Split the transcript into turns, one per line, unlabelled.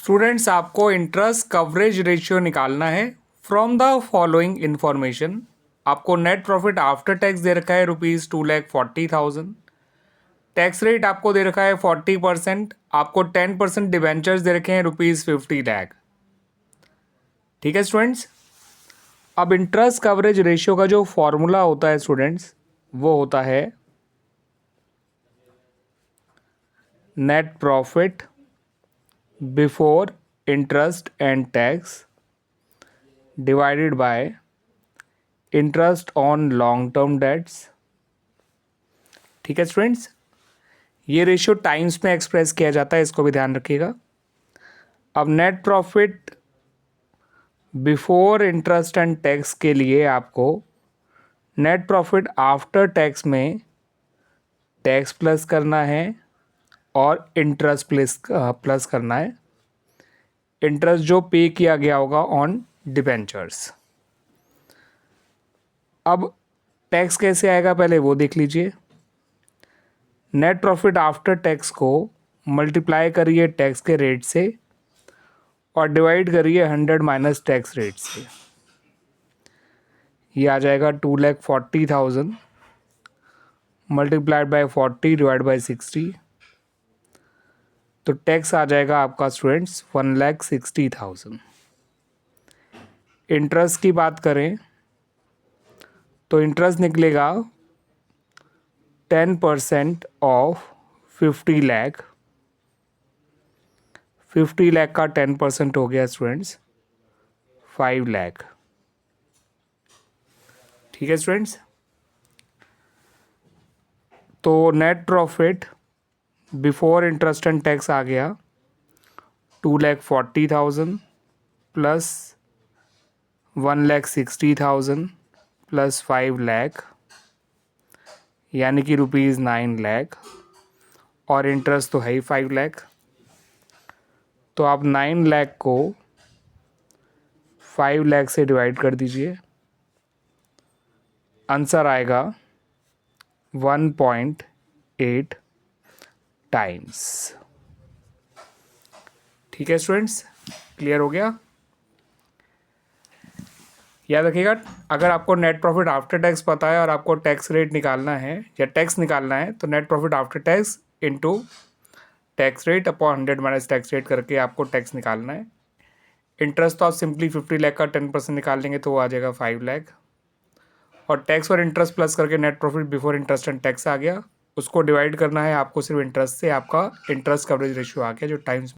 Students, आपको interest coverage ratio निकालना है फ्रॉम द फॉलोइंग इंफॉर्मेशन। आपको नेट प्रॉफिट आफ्टर टैक्स दे रखा है ₹2,40,000। टैक्स रेट आपको दे रखा है 40%। आपको 10% डिबेंचर्स दे रखे हैं ₹50 लाख। ठीक है स्टूडेंट्स। अब इंटरेस्ट कवरेज रेशियो का जो फॉर्मूला होता है स्टूडेंट्स, वो होता है net profit before interest and tax divided by interest on long term debts. ठीक है स्टूडेंट्स, ये रेशियो टाइम्स में एक्सप्रेस किया जाता है, इसको भी ध्यान रखिएगा। अब net profit before interest and tax के लिए आपको नेट प्रॉफिट आफ्टर टैक्स में टैक्स प्लस करना है और इंटरेस्ट प्लस करना है। इंटरेस्ट जो पे किया गया होगा ऑन डिबेंचर्स। अब टैक्स कैसे आएगा पहले वो देख लीजिए। नेट प्रॉफिट आफ्टर टैक्स को मल्टीप्लाई करिए टैक्स के रेट से और डिवाइड करिए 100 माइनस टैक्स रेट से। ये आ जाएगा 2,40,000 मल्टीप्लाइड बाय 40 डिवाइड बाय 60। तो टैक्स आ जाएगा आपका स्टूडेंट्स 1,60,000। इंटरेस्ट की बात करें तो इंटरेस्ट निकलेगा 10% ऑफ 50 लाख। 50 लाख का 10% हो गया स्टूडेंट्स 5 लाख। ठीक है स्टूडेंट्स। तो net profit before interest and tax आ गया 2,40,000 प्लस 1,60,000 प्लस 5 लाख, यानी कि ₹9 लाख, और इंटरेस्ट तो है ही 5 लाख। तो आप 9 लाख को 5 लाख से डिवाइड कर दीजिए, आंसर आएगा 1.8 टाइम्स। ठीक है स्टूडेंट्स, क्लियर हो गया। याद रखिएगा, अगर आपको नेट प्रॉफिट आफ्टर टैक्स पता है और आपको टैक्स रेट निकालना है या टैक्स निकालना है तो net profit after tax into tax rate upon 100 minus tax rate करके आपको टैक्स निकालना है। इंटरेस्ट तो आप सिंपली 50 लाख का 10% निकाल लेंगे तो वो आ जाएगा 5 लाख, और टैक्स और इंटरेस्ट प्लस करके net profit before interest and tax आ गया। उसको डिवाइड करना है आपको सिर्फ इंटरेस्ट से, आपका इंटरेस्ट कवरेज रेशियो आ गया जो टाइम्स